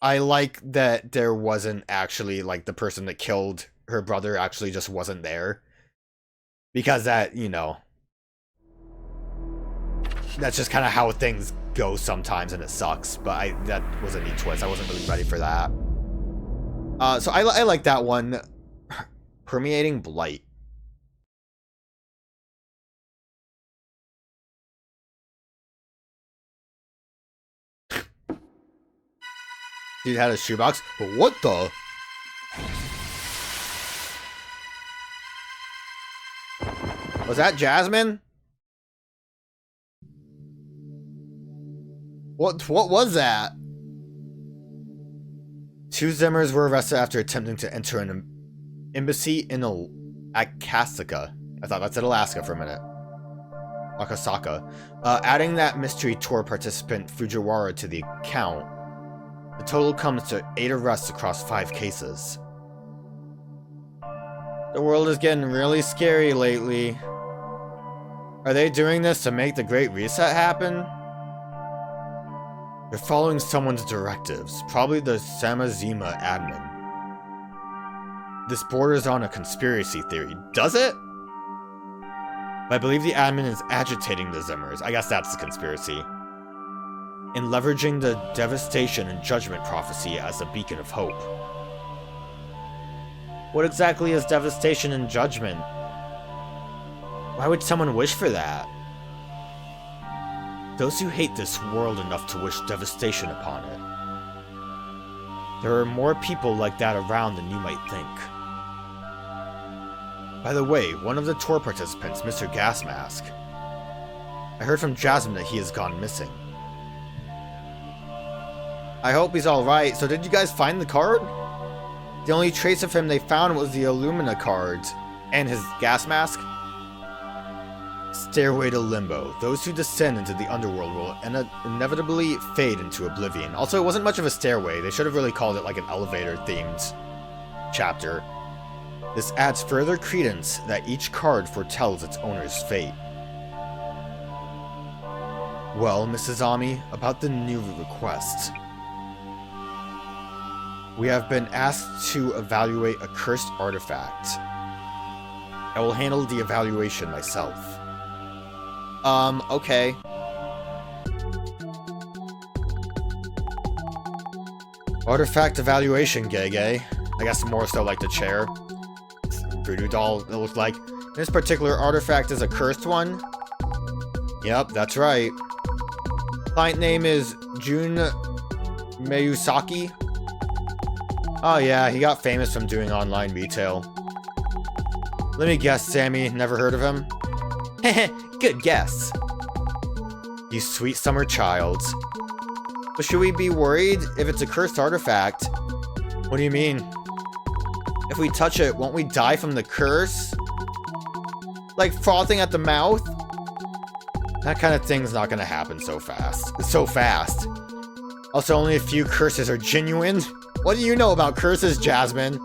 I like that there wasn't actually, like, the person that killed her brother actually just wasn't there. Because that, you know, that's just kind of how things go sometimes, and it sucks. But that was a neat twist. I wasn't really ready for that. So I like that one. Permeating blight. Dude had a shoebox, but what the? Was that Jasmine? What was that? Two Zimmers were arrested after attempting to enter an embassy in Akasaka. I thought that said Alaska for a minute. Akasaka. Adding that mystery tour participant Fujiwara to the account, the total comes to 8 arrests across 5 cases. The world is getting really scary lately. Are they doing this to make the Great Reset happen? They're following someone's directives, probably the Samazima admin. This borders on a conspiracy theory, does it? I believe the admin is agitating the Zimmers, I guess that's the conspiracy, and leveraging the devastation and judgment prophecy as a beacon of hope. What exactly is devastation and judgment? Why would someone wish for that? Those who hate this world enough to wish devastation upon it. There are more people like that around than you might think. By the way, one of the tour participants, Mr. Gasmask. I heard from Jasmine that he has gone missing. I hope he's alright. So did you guys find the card? The only trace of him they found was the Illumina card. And his gas mask? Stairway to Limbo. Those who descend into the underworld will inevitably fade into oblivion. Also, it wasn't much of a stairway. They should have really called it like an elevator-themed chapter. This adds further credence that each card foretells its owner's fate. Well, Mrs. Azami, about the new request. We have been asked to evaluate a cursed artifact. I will handle the evaluation myself. Okay. Artifact evaluation, Gege. I guess more so like the chair. Voodoo doll, it looked like. This particular artifact is a cursed one. Yep, that's right. Client name is Jun Meiyusaki. Oh yeah, he got famous from doing online retail. Let me guess, Sammy, never heard of him? Heh, good guess. You sweet summer child. But should we be worried if it's a cursed artifact? What do you mean? If we touch it, won't we die from the curse? Like frothing at the mouth? That kind of thing's not gonna happen so fast. Also, only a few curses are genuine. What do you know about curses, Jasmine?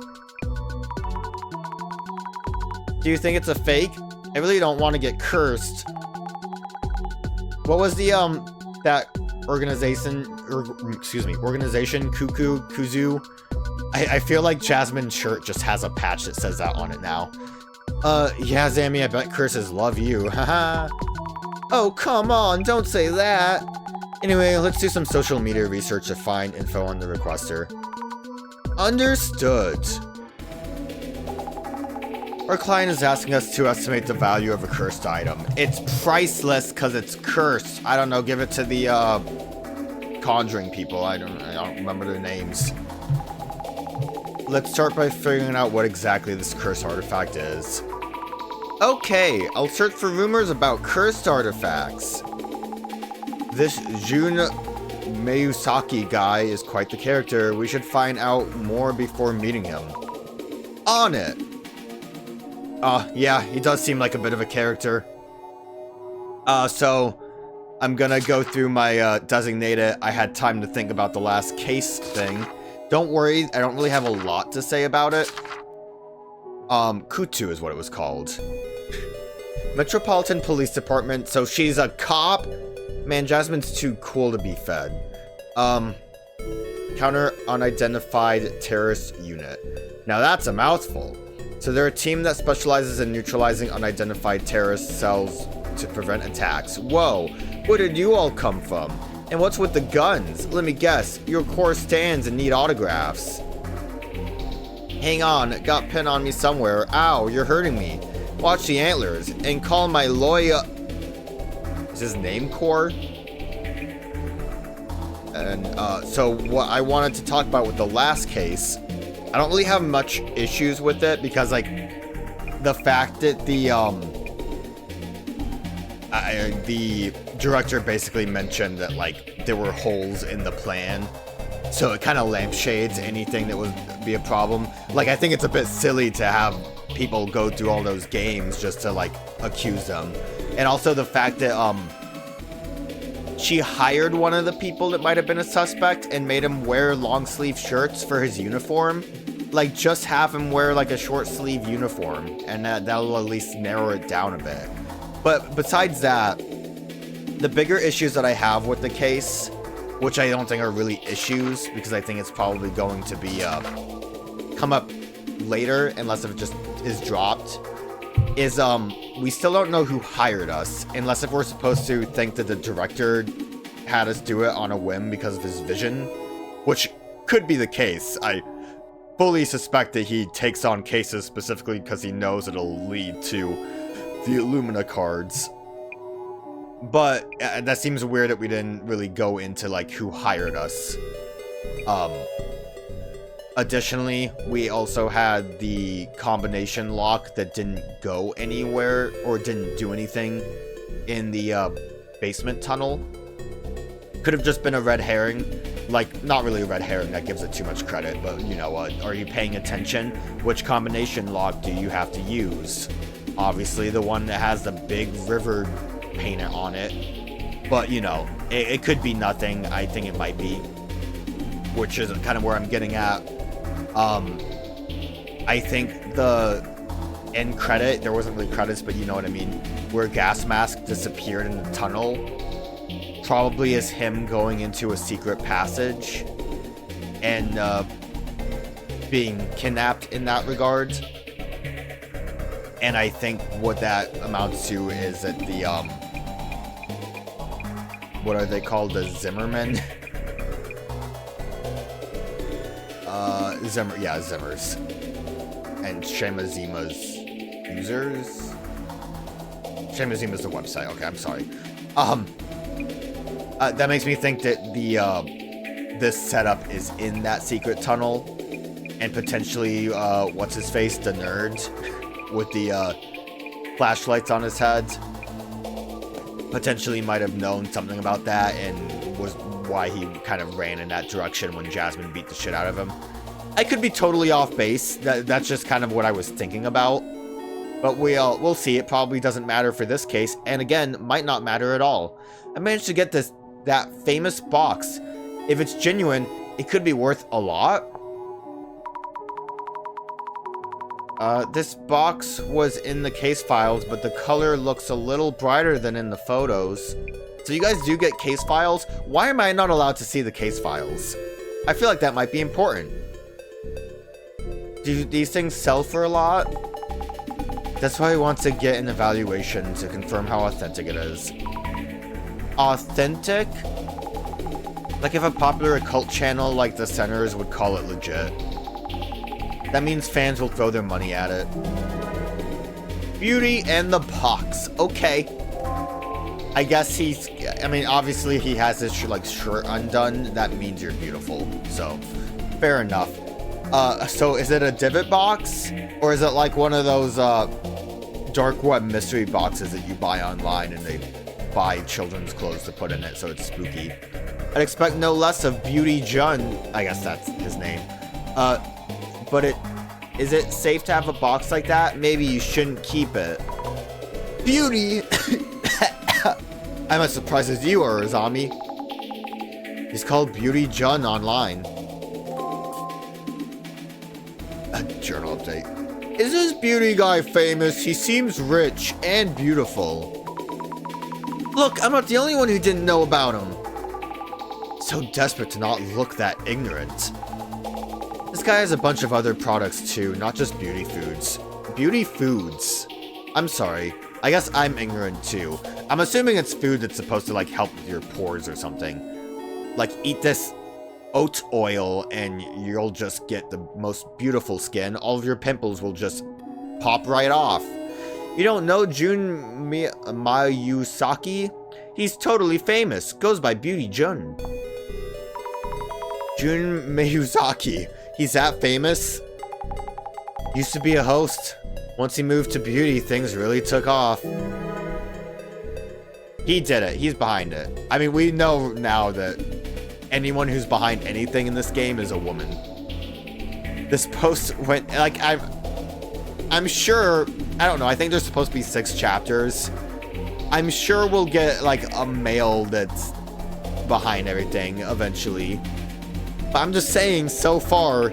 Do you think it's a fake? I really don't want to get cursed. What was the, that organization, organization, Kuzu? I feel like Jasmine's shirt just has a patch that says that on it now. Yeah, Zami, I bet curses love you, haha. Oh, come on, don't say that. Anyway, let's do some social media research to find info on the requester. Understood. Our client is asking us to estimate the value of a cursed item. It's priceless because it's cursed. I don't know, give it to the conjuring people. I don't remember their names. Let's start by figuring out what exactly this cursed artifact is. Okay, I'll search for rumors about cursed artifacts. This Jun Meiyusaki guy is quite the character. We should find out more before meeting him. On it! Yeah, he does seem like a bit of a character. So I'm gonna go through my designated, I had time to think about the last case thing. Don't worry, I don't really have a lot to say about it. Kutu is what it was called. Metropolitan Police Department, so she's a cop? Man, Jasmine's too cool to be fed. counter unidentified terrorist unit. Now that's a mouthful. So they're a team that specializes in neutralizing unidentified terrorist cells to prevent attacks. Whoa, where did you all come from? And what's with the guns? Let me guess, your core stands and need autographs. Hang on, it got pinned on me somewhere. Ow, you're hurting me. Watch the antlers and call my lawyer. Is his name Core? And so what I wanted to talk about with the last case, I don't really have much issues with it because like the fact that the director basically mentioned that like there were holes in the plan, so it kind of lampshades anything that would be a problem. Like I think it's a bit silly to have people go through all those games just to like accuse them, and also the fact that she hired one of the people that might have been a suspect and made him wear long sleeve shirts for his uniform. Like, just have him wear like a short sleeve uniform, and that'll at least narrow it down a bit. But besides that, the bigger issues that I have with the case, which I don't think are really issues, because I think it's probably going to be come up later unless it just is dropped, is we still don't know who hired us, unless if we're supposed to think that the director had us do it on a whim because of his vision, which could be the case. I fully suspect that he takes on cases specifically because he knows it'll lead to the Illumina cards. But that seems weird that we didn't really go into like who hired us. Additionally, we also had the combination lock that didn't go anywhere or didn't do anything in the basement tunnel. Could have just been a red herring. Like, not really a red herring, that gives it too much credit, but you know what, are you paying attention? Which combination lock do you have to use? Obviously the one that has the big river painted on it, but you know, it could be nothing. I think it might be, which is kind of where I'm getting at. I think the end credit, there wasn't really credits, but you know what I mean, where gas mask disappeared in the tunnel, probably is him going into a secret passage and being kidnapped in that regard. And I think what that amounts to is that the what are they called, the Zimmerman? Zimmers and Shamazima's users. Shamazima's the website. Okay, I'm sorry. That makes me think that the this setup is in that secret tunnel, and potentially what's his face, the nerd with the flashlights on his head, potentially might have known something about that and was why he kind of ran in that direction when Jasmine beat the shit out of him. I could be totally off base. That's just kind of what I was thinking about. But we'll see. It probably doesn't matter for this case, and again, might not matter at all. I managed to get that famous box. If it's genuine, it could be worth a lot. This box was in the case files, but the color looks a little brighter than in the photos. So you guys do get case files? Why am I not allowed to see the case files? I feel like that might be important. Do these things sell for a lot? That's why I want to get an evaluation to confirm how authentic it is. Authentic? Like if a popular occult channel like the Centers would call it legit. That means fans will throw their money at it. Beauty and the box. Okay. I guess I mean, obviously he has his shirt undone. That means you're beautiful. So, fair enough. So is it a divot box? Or is it like one of those, dark web mystery boxes that you buy online and they buy children's clothes to put in it so it's spooky? I'd expect no less of Beauty Jun. I guess that's his name. But is it safe to have a box like that? Maybe you shouldn't keep it. Beauty! I'm as surprised as you are, Azami. He's called Beauty Jun online. A journal update. Is this beauty guy famous? He seems rich and beautiful. Look, I'm not the only one who didn't know about him. So desperate to not look that ignorant. This guy has a bunch of other products too, not just beauty foods. Beauty foods. I'm sorry. I guess I'm ignorant too. I'm assuming it's food that's supposed to like help with your pores or something. Like eat this oat oil and you'll just get the most beautiful skin. All of your pimples will just pop right off. You don't know Jun Mayusaki? He's totally famous. Goes by Beauty Jun. Jun Mayusaki. He's that famous? Used to be a host. Once he moved to beauty, things really took off. He did it. He's behind it. I mean, we know now that anyone who's behind anything in this game is a woman. This post went, like, I'm sure, I don't know, I think there's supposed to be 6 chapters. I'm sure we'll get, like, a male that's behind everything eventually. But I'm just saying, so far,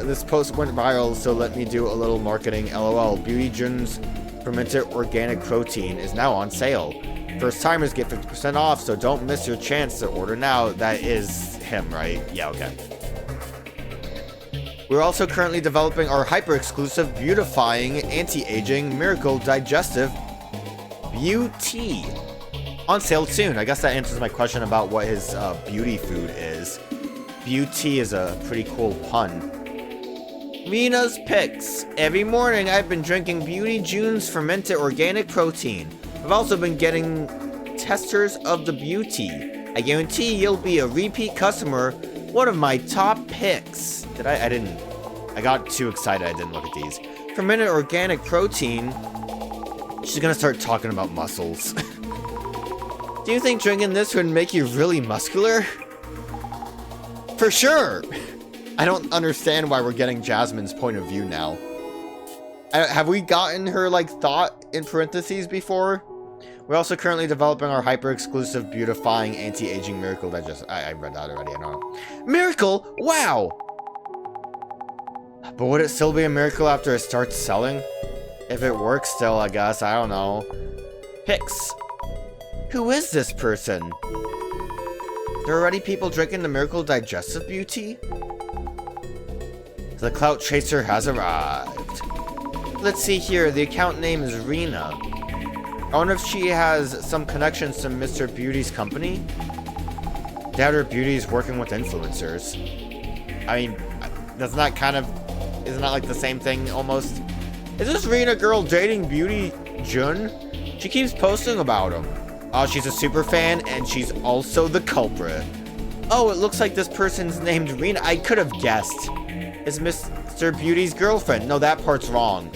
this post went viral, so let me do a little marketing. LOL. Beauty Jun's fermented organic protein is now on sale. First timers get 50% off, so don't miss your chance to order now. That is him, right? Yeah, okay. We're also currently developing our hyper-exclusive, beautifying, anti-aging, miracle digestive beauty. On sale soon. I guess that answers my question about what his beauty food is. Beauty is a pretty cool pun. Mina's Picks. Every morning I've been drinking Beauty Jun's fermented organic protein. I've also been getting testers of the beauty. I guarantee you'll be a repeat customer. One of my top picks. I got too excited I didn't look at these. Fermented organic protein. She's gonna start talking about muscles. Do you think drinking this would make you really muscular? For sure! I don't understand why we're getting Jasmine's point of view now. Have we gotten her, like, thought in parentheses before? We're also currently developing our hyper-exclusive, beautifying, anti-aging miracle digestive. I read that already, I don't know. Miracle? Wow! But would it still be a miracle after it starts selling? If it works still, I guess. I don't know. Picks. Who is this person? There are already people drinking the miracle digestive beauty? The clout chaser has arrived. Let's see here. The account name is Rena. I wonder if she has some connections to Mr. Beauty's company? Doubt her beauty is working with influencers. I mean, that's not kind of... Isn't that like the same thing almost? Is this Rena girl dating Beauty Jun? She keeps posting about him. Oh, she's a super fan and she's also the culprit. Oh, it looks like this person's named Rena. I could have guessed. It's Mr. Beauty's girlfriend. No, that part's wrong.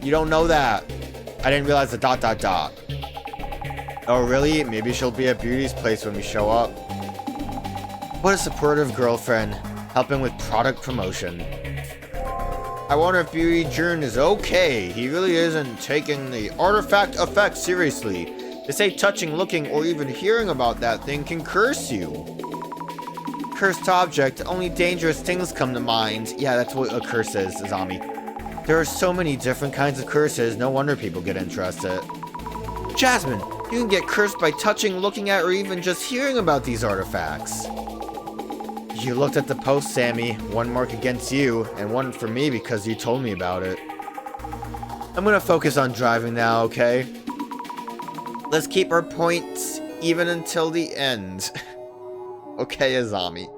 You don't know that. I didn't realize the ... Oh, really? Maybe she'll be at Beauty's place when we show up. What a supportive girlfriend. Helping with product promotion. I wonder if Beauty Jun is okay. He really isn't taking the artifact effect seriously. They say touching, looking, or even hearing about that thing can curse you. Cursed object, only dangerous things come to mind. Yeah, that's what a curse is, Azami. There are so many different kinds of curses, no wonder people get interested. Jasmine, you can get cursed by touching, looking at, or even just hearing about these artifacts. You looked at the post, Sammy. One mark against you, and one for me because you told me about it. I'm gonna focus on driving now, okay? Let's keep our points even until the end. Okay, Azami.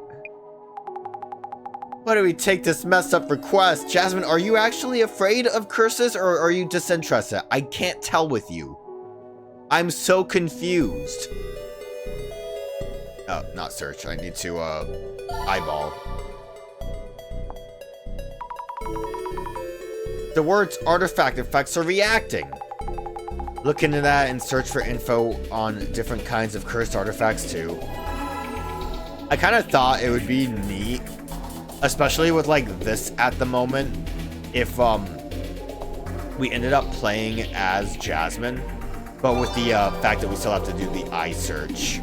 Why do we take this messed up request? Jasmine, are you actually afraid of curses or are you disinterested? I can't tell with you. I'm so confused. Oh, not search. I need to, eyeball. The words artifact effects are reacting. Look into that and search for info on different kinds of cursed artifacts too. I kind of thought it would be neat, especially with like this at the moment, if we ended up playing as Jasmine, but with the fact that we still have to do the eye search.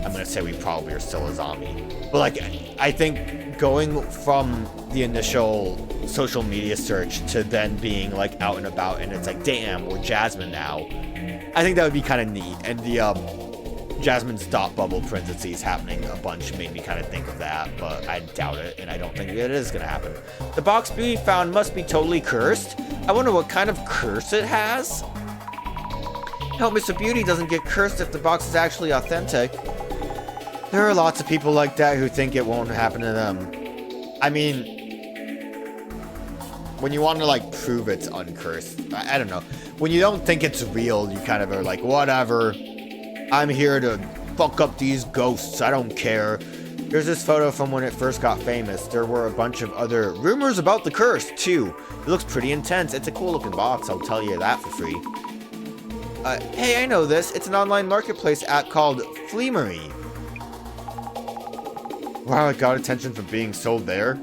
I'm gonna say we probably are still Azami. But like, I think going from the initial social media search to then being like out and about and it's like, damn, we're Jasmine now. I think that would be kind of neat. And Jasmine's dot bubble parentheses happening a bunch made me kind of think of that, but I doubt it, and I don't think it is gonna happen. The box Beauty found must be totally cursed. I wonder what kind of curse it has? Help Mr. Beauty doesn't get cursed if the box is actually authentic. There are lots of people like that who think it won't happen to them. I mean, when you want to, like, prove it's uncursed, I don't know. When you don't think it's real, you kind of are like, whatever. I'm here to fuck up these ghosts. I don't care. Here's this photo from when it first got famous. There were a bunch of other rumors about the curse, too. It looks pretty intense. It's a cool looking box. I'll tell you that for free. Hey, I know this. It's an online marketplace app called Fleamery. Wow, it got attention for being sold there.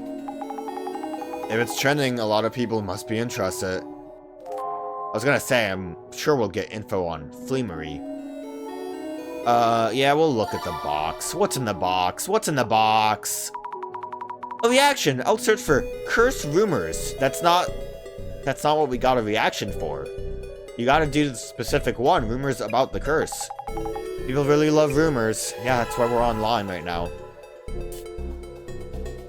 If it's trending, a lot of people must be interested. I was gonna say, I'm sure we'll get info on Fleamery. Yeah, we'll look at the box. What's in the box? What's in the box? A reaction. I'll search for curse rumors. That's not what we got a reaction for. You gotta do the specific one. Rumors about the curse. People really love rumors. Yeah, that's why we're online right now.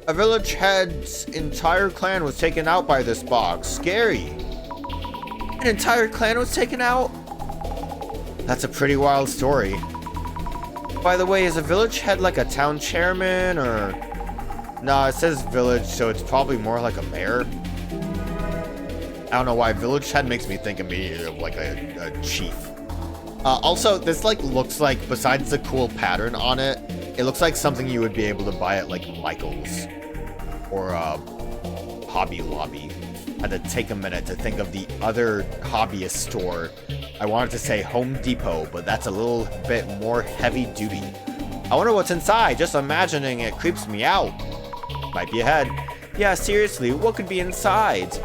A village head's entire clan was taken out by this box. Scary. An entire clan was taken out? That's a pretty wild story. By the way, is a village head like a town chairman or... Nah, it says village, so it's probably more like a mayor. I don't know why. Village head makes me think immediately of like a chief. Also, this like looks like, besides the cool pattern on it, it looks like something you would be able to buy at like Michael's or Hobby Lobby. I had to take a minute to think of the other hobbyist store. I wanted to say Home Depot, but that's a little bit more heavy duty. I wonder what's inside. Just imagining it creeps me out. Might be a head. Yeah, seriously, what could be inside?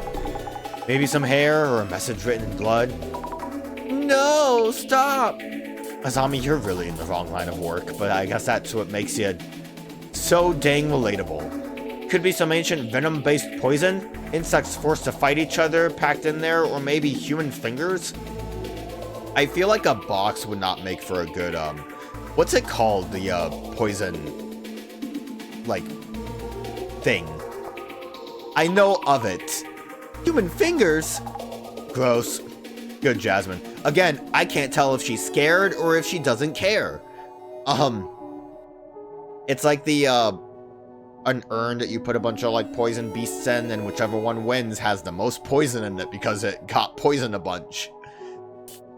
Maybe some hair or a message written in blood? No, stop! Azami, you're really in the wrong line of work, but I guess that's what makes you so dang relatable. Could be some ancient venom-based poison? Insects forced to fight each other, packed in there, or maybe human fingers? I feel like a box would not make for a good, what's it called? The, poison, like, thing. I know of it. Human fingers? Gross. Good, Jasmine. Again, I can't tell if she's scared or if she doesn't care. It's like the, an urn that you put a bunch of, like, poison beasts in, and whichever one wins has the most poison in it because it got poisoned a bunch.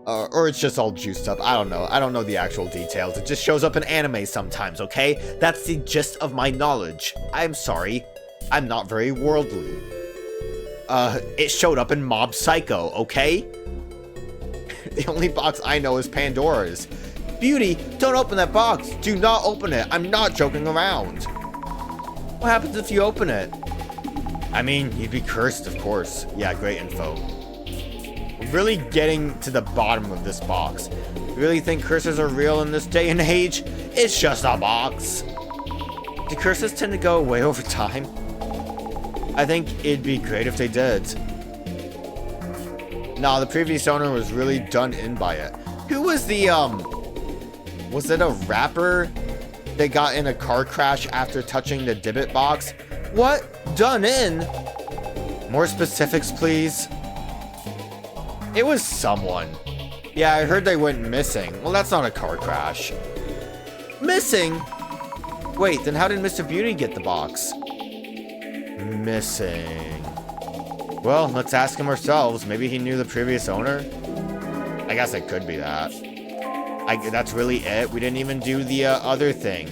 Or it's just all juiced up. I don't know. I don't know the actual details. It just shows up in anime sometimes, okay? That's the gist of my knowledge. I'm sorry. I'm not very worldly. It showed up in Mob Psycho, okay? The only box I know is Pandora's. Beauty, don't open that box. Do not open it. I'm not joking around. What happens if you open it? I mean, you'd be cursed, of course. Yeah, great info. Really getting to the bottom of this box. You really think curses are real in this day and age? It's just a box. Do curses tend to go away over time? I think it'd be great if they did. Nah, the previous owner was really done in by it. Who was the, was it a rapper that got in a car crash after touching the Dibbit box? What? Done in? More specifics, please. It was someone. Yeah, I heard they went missing. Well, that's not a car crash. Missing? Wait, then how did Mr. Beauty get the box? Missing. Well, let's ask him ourselves. Maybe he knew the previous owner? I guess it could be that. That's really it? We didn't even do the other thing.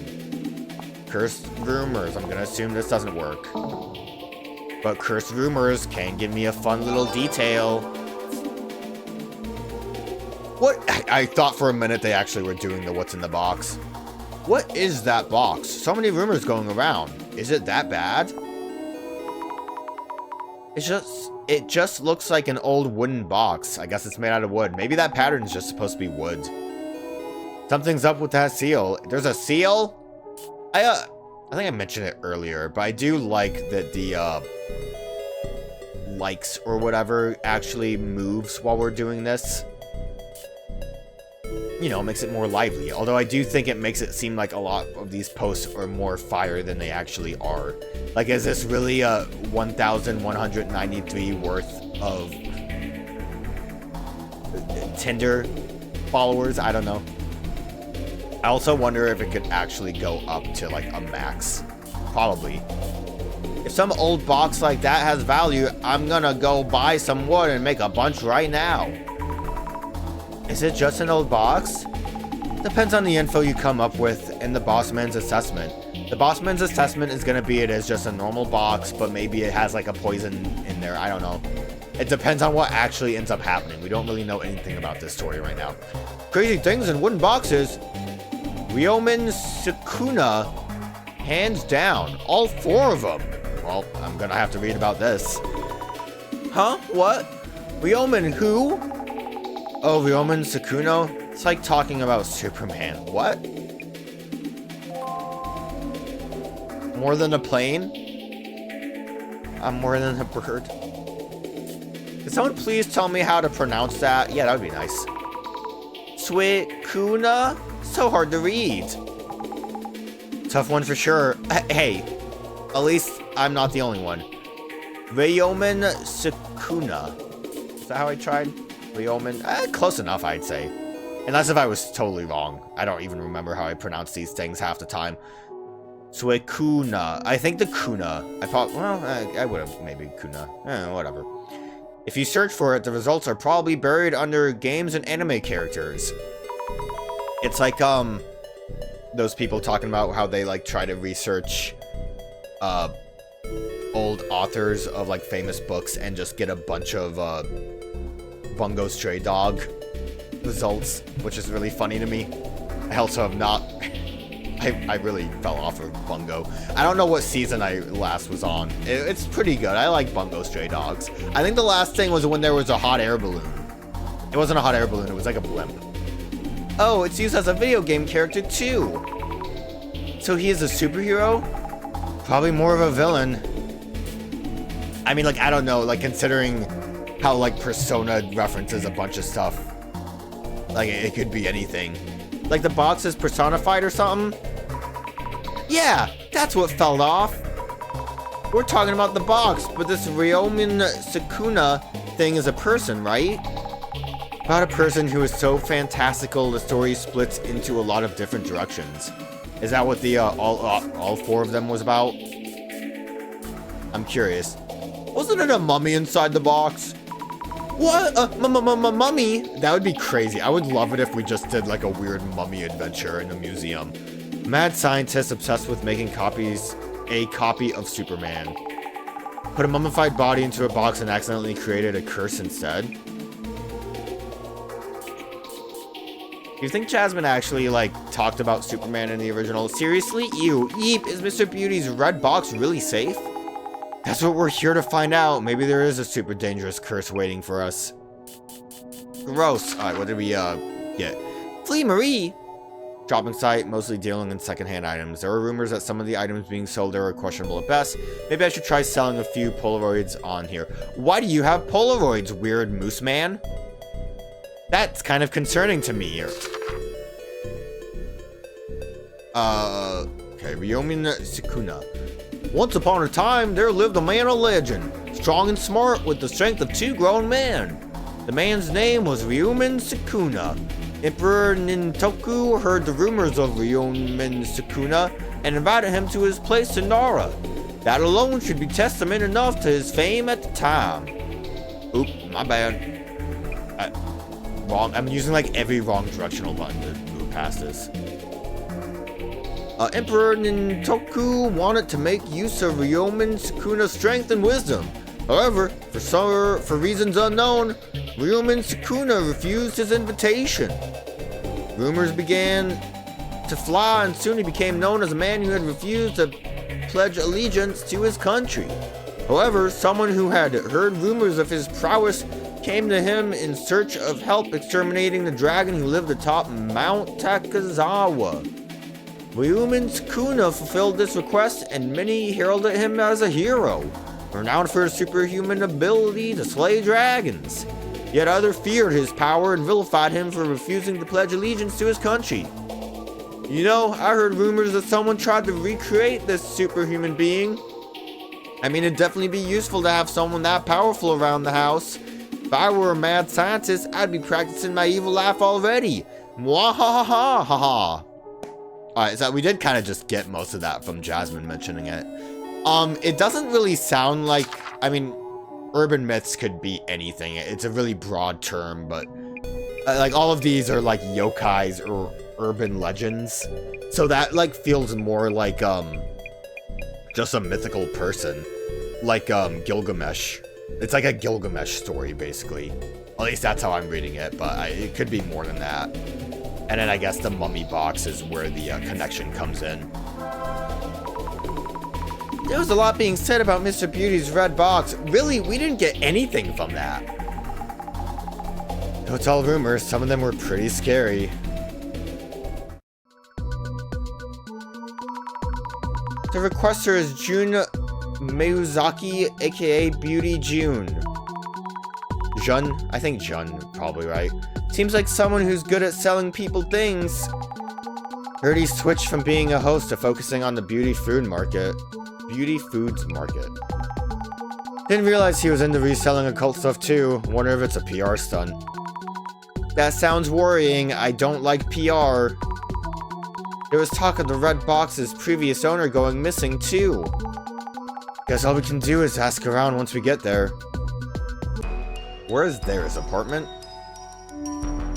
Cursed rumors. I'm gonna assume this doesn't work. But cursed rumors can give me a fun little detail. What? I thought for a minute they actually were doing the what's in the box. What is that box? So many rumors going around. Is it that bad? It just looks like an old wooden box. I guess it's made out of wood. Maybe that pattern is just supposed to be wood. Something's up with that seal. There's a seal? I think I mentioned it earlier, but I do like that the likes or whatever actually moves while we're doing this. you know, makes it more lively. Although I do think it makes it seem like a lot of these posts are more fire than they actually are. Like, is this really a 1,193 worth of Tinder followers? I don't know. I also wonder if it could actually go up to like a max. Probably. If some old box like that has value, I'm gonna go buy some wood and make a bunch right now. Is it just an old box? Depends on the info you come up with in the bossman's assessment. The bossman's assessment is gonna be it is just a normal box, but maybe it has like a poison in there. I don't know. It depends on what actually ends up happening. We don't really know anything about this story right now. Crazy things in wooden boxes. Ryomen Sukuna, hands down, all 4 of them. Well, I'm gonna have to read about this. Huh? What? Ryomen who? Oh, Ryomen Sukuna? It's like talking about Superman. What? More than a plane? I'm more than a bird. Can someone please tell me how to pronounce that? Yeah, that would be nice. Sukuna? So hard to read. Tough one for sure. Hey, at least I'm not the only one. Ryomen Sukuna. Is that how I tried? Ryomen? Close enough, I'd say. Unless if I was totally wrong. I don't even remember how I pronounce these things half the time. Suekuna. I think the kuna. I would have maybe kuna. Whatever. If you search for it, the results are probably buried under games and anime characters. It's like, those people talking about how they, like, try to research, old authors of, like, famous books and just get a bunch of, Bungo Stray Dog results, which is really funny to me. I also have not... I really fell off of Bungo. I don't know what season I last was on. It's pretty good. I like Bungo Stray Dogs. I think the last thing was when there was a hot air balloon. It wasn't a hot air balloon, it was like a blimp. Oh, it's used as a video game character too. So he is a superhero? Probably more of a villain. I mean, like, I don't know, like, considering how, like, Persona references a bunch of stuff. Like, it could be anything. Like, the box is personified or something? Yeah, that's what fell off. We're talking about the box, but this Ryomen Sukuna thing is a person, right? About a person who is so fantastical, the story splits into a lot of different directions. Is that what the all 4 of them was about? I'm curious. Wasn't it a mummy inside the box? What? Mummy? That would be crazy. I would love it if we just did like a weird mummy adventure in a museum. Mad scientist obsessed with making a copy of Superman. Put a mummified body into a box and accidentally created a curse instead. Do you think Jasmine actually, like, talked about Superman in the original? Seriously? Ew. Yeep, is Mr. Beauty's red box really safe? That's what we're here to find out. Maybe there is a super dangerous curse waiting for us. Gross. Alright, what did we, get? Flea Marie! Shopping site, mostly dealing in secondhand items. There are rumors that some of the items being sold there are questionable at best. Maybe I should try selling a few Polaroids on here. Why do you have Polaroids, weird moose man? That's kind of concerning to me here. Okay, Ryomen Sukuna. Once upon a time, there lived a man of legend, strong and smart with the strength of 2 grown men. The man's name was Ryomen Sukuna. Emperor Nintoku heard the rumors of Ryomen Sukuna and invited him to his place in Nara. That alone should be testament enough to his fame at the time. Oop, my bad. Wrong. I'm using like every wrong directional button to move past this. Emperor Nintoku wanted to make use of Ryomen Sukuna's strength and wisdom. However, for reasons unknown, Ryomen Sukuna refused his invitation. Rumors began to fly, and soon he became known as a man who had refused to pledge allegiance to his country. However, someone who had heard rumors of his prowess came to him in search of help exterminating the dragon who lived atop Mount Takazawa. Ryomen Sukuna fulfilled this request, and many heralded him as a hero, renowned for his superhuman ability to slay dragons. yet others feared his power and vilified him for refusing to pledge allegiance to his country. You know, I heard rumors that someone tried to recreate this superhuman being. I mean, it'd definitely be useful to have someone that powerful around the house. If I were a mad scientist, I'd be practicing my evil laugh already. Mwahaha. Alright, so we did kind of just get most of that from Jasmine mentioning it. It doesn't really sound like, I mean, urban myths could be anything. It's a really broad term, but like all of these are like yokais or urban legends. So that like feels more like just a mythical person. Like Gilgamesh. It's like a Gilgamesh story basically. At least that's how I'm reading it, but it could be more than that. And then I guess the mummy box is where the connection comes in. There was a lot being said about Mr. Beauty's red box. Really, we didn't get anything from that. Though it's all rumors, some of them were pretty scary. The requester is Jun Miyazaki, aka Beauty June. Jun? I think Jun, probably right. Seems like someone who's good at selling people things. Heard he switched from being a host to focusing on the beauty foods market. Didn't realize he was into reselling occult stuff too. Wonder if it's a PR stunt. That sounds worrying. I don't like PR. There was talk of the red box's previous owner going missing too. Guess all we can do is ask around once we get there. Where is his apartment?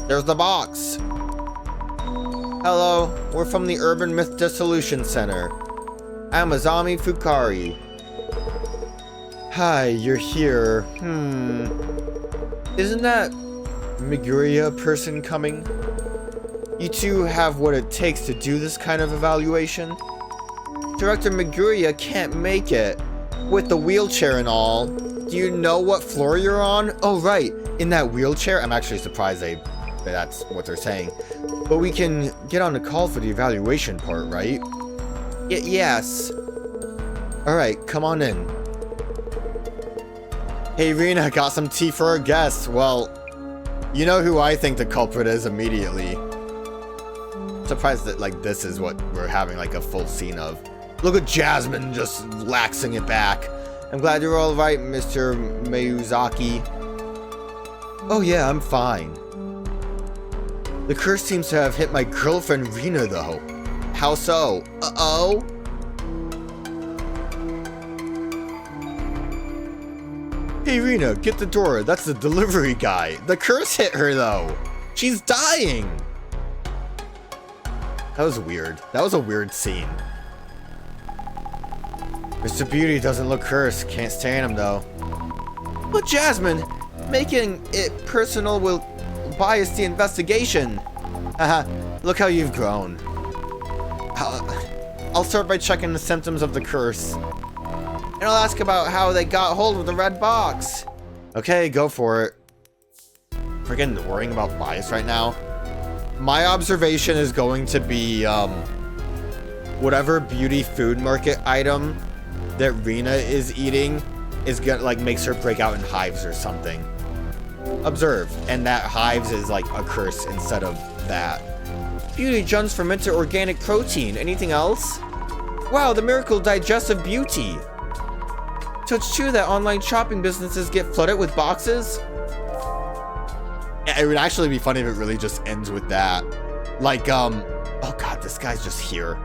There's the box. Hello, we're from the Urban Myth Dissolution Center. I'm Azami Fukurai. Hi, you're here. Isn't that Meguriya person coming? You two have what it takes to do this kind of evaluation? Director Meguriya can't make it. With the wheelchair and all. Do you know what floor you're on? Oh right, in that wheelchair? I'm actually surprised that's what they're saying. But we can get on the call for the evaluation part, right? Yes. Alright, come on in. Hey Rena, got some tea for our guests. Well, you know who I think the culprit is immediately. Surprised that like this is what we're having like a full scene of. Look at Jasmine just laxing it back. I'm glad you're all right, Mr. Miyazaki. Oh yeah, I'm fine. The curse seems to have hit my girlfriend Rena though. How so? Uh-oh? Hey Rena, get the door. That's the delivery guy. The curse hit her though. She's dying. That was weird. That was a weird scene. Mr. Beauty doesn't look cursed. Can't stand him though. But Jasmine, making it personal will bias the investigation. Haha, look how you've grown. I'll start by checking the symptoms of the curse. And I'll ask about how they got hold of the red box. Okay, go for it. Freaking worrying about bias right now. My observation is going to be, whatever beauty food market item that Rena is eating is gonna, like, makes her break out in hives or something. Observe. And that hives is, like, a curse instead of that. Beauty John's fermented organic protein. Anything else? Wow, the miracle digestive beauty. So it's true that online shopping businesses get flooded with boxes? It would actually be funny if it really just ends with that. Like, oh god, this guy's just here.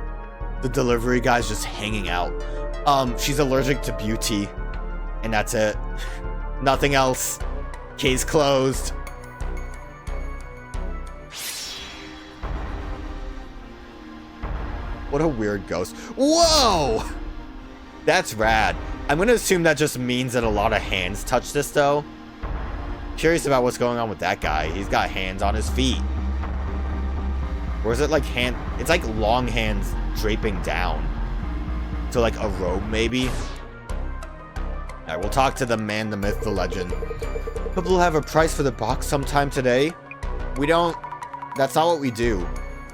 The delivery guy's just hanging out. She's allergic to beauty. And that's it. Nothing else. Case closed. What a weird ghost. Whoa! That's rad. I'm gonna assume that just means that a lot of hands touch this, though. Curious about what's going on with that guy. He's got hands on his feet. Or is it like it's like long hands draping down. So like a robe, maybe? Alright, we'll talk to the man, the myth, the legend. Hope we'll have a price for the box sometime today. That's not what we do.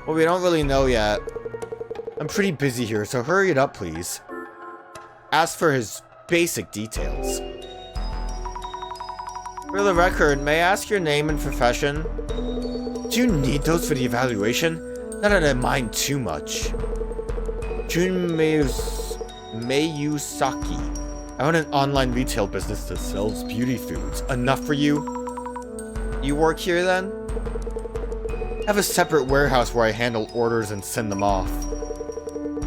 Well, we don't really know yet. I'm pretty busy here, so hurry it up, please. Ask for his basic details. For the record, may I ask your name and profession? Do you need those for the evaluation? Not that I mind too much. Jun Mayusaki. I own an online retail business that sells beauty foods. Enough for you? You work here then? I have a separate warehouse where I handle orders and send them off.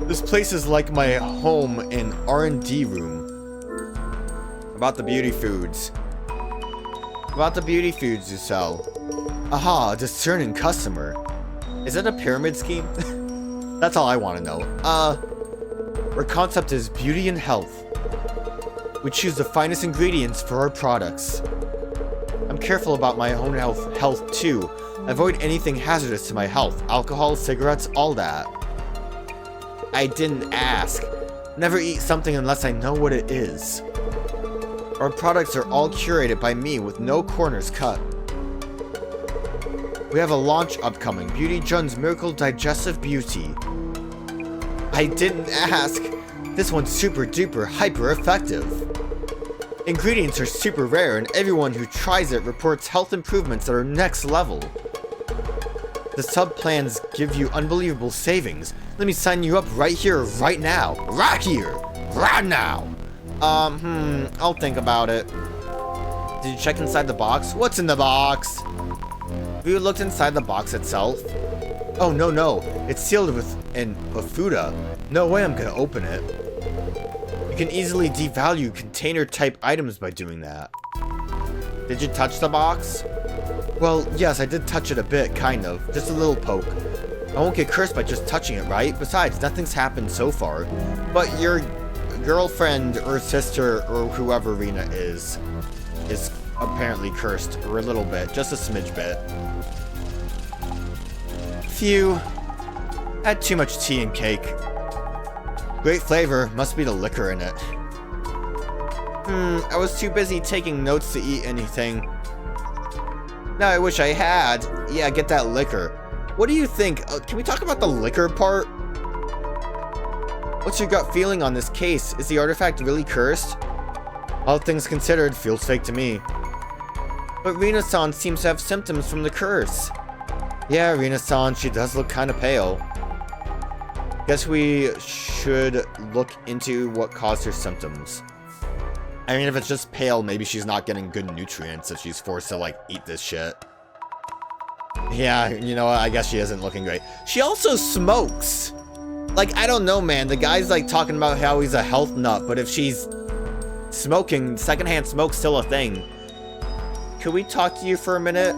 This place is like my home and R&D room. About the beauty foods. About the beauty foods you sell. Aha, a discerning customer. Is it a pyramid scheme? That's all I want to know. Our concept is beauty and health. We choose the finest ingredients for our products. I'm careful about my own health too. I avoid anything hazardous to my health. Alcohol, cigarettes, all that. I didn't ask. Never eat something unless I know what it is. Our products are all curated by me with no corners cut. We have a launch upcoming. Beauty Jun's Miracle Digestive Beauty. I didn't ask. This one's super duper hyper effective. Ingredients are super rare and everyone who tries it reports health improvements that are next level. The sub-plans give you unbelievable savings. Let me sign you up right here, right now. Right here, right now. I'll think about it. Did you check inside the box? What's in the box? Have you looked inside the box itself? Oh, no. It's sealed with an Ofuda. No way I'm gonna open it. You can easily devalue container-type items by doing that. Did you touch the box? Well, yes, I did touch it a bit, kind of. Just a little poke. I won't get cursed by just touching it, right? Besides, nothing's happened so far. But your girlfriend or sister or whoever Rina is apparently cursed for a little bit. Just a smidge bit. Phew. Had too much tea and cake. Great flavor. Must be the liquor in it. I was too busy taking notes to eat anything. Now I wish I had. Yeah, get that liquor. What do you think? Can we talk about the liquor part? What's your gut feeling on this case? Is the artifact really cursed? All things considered, feels fake to me. But Rina-san seems to have symptoms from the curse. Yeah, Rina-san, she does look kind of pale. Guess we should look into what caused her symptoms. I mean, if it's just pale, maybe she's not getting good nutrients, so she's forced to, like, eat this shit. Yeah, you know what? I guess she isn't looking great. She also smokes! Like, I don't know, man. The guy's, like, talking about how he's a health nut, but if she's smoking, secondhand smoke's still a thing. Could we talk to you for a minute?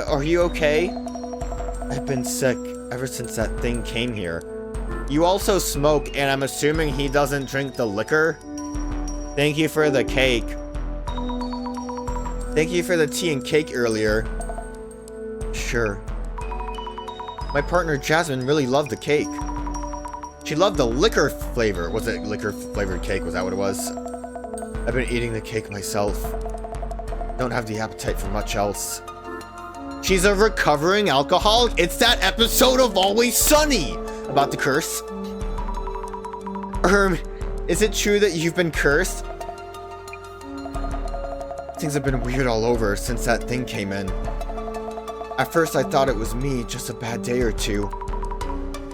Are you okay? I've been sick ever since that thing came here. You also smoke, and I'm assuming he doesn't drink the liquor? Thank you for the cake. Thank you for the tea and cake earlier. Sure. My partner Jasmine really loved the cake. She loved the liquor flavor. Was it liquor flavored cake? Was that what it was? I've been eating the cake myself. Don't have the appetite for much else. She's a recovering alcoholic. It's that episode of Always Sunny about the curse. Is it true that you've been cursed? Things have been weird all over since that thing came in. At first I thought it was me, just a bad day or two.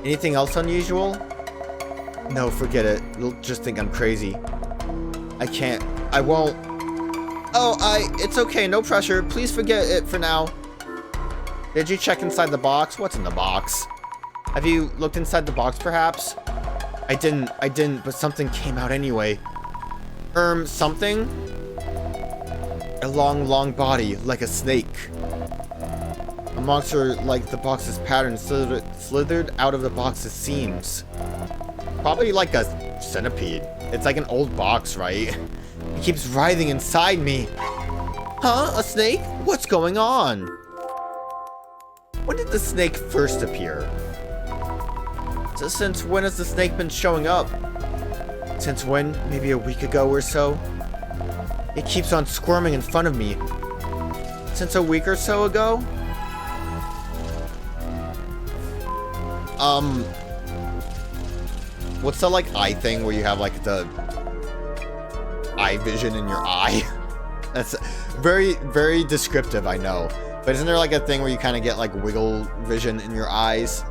Anything else unusual? No, forget it. You'll just think I'm crazy. I won't. Oh, it's okay, no pressure. Please forget it for now. Did you check inside the box? What's in the box? Have you looked inside the box, perhaps? I didn't, but something came out anyway. Something? A long body, like a snake. A monster like the box's pattern slithered out of the box's seams. Probably like a centipede. It's like an old box, right? It keeps writhing inside me. Huh? A snake? What's going on? When did the snake first appear? Since when has the snake been showing up? Since when? Maybe a week ago or so? It keeps on squirming in front of me. Since a week or so ago? What's the, like, eye thing where you have, like, the eye vision in your eye? That's very, very descriptive, I know. But isn't there like a thing where you kind of get like wiggle vision in your eyes?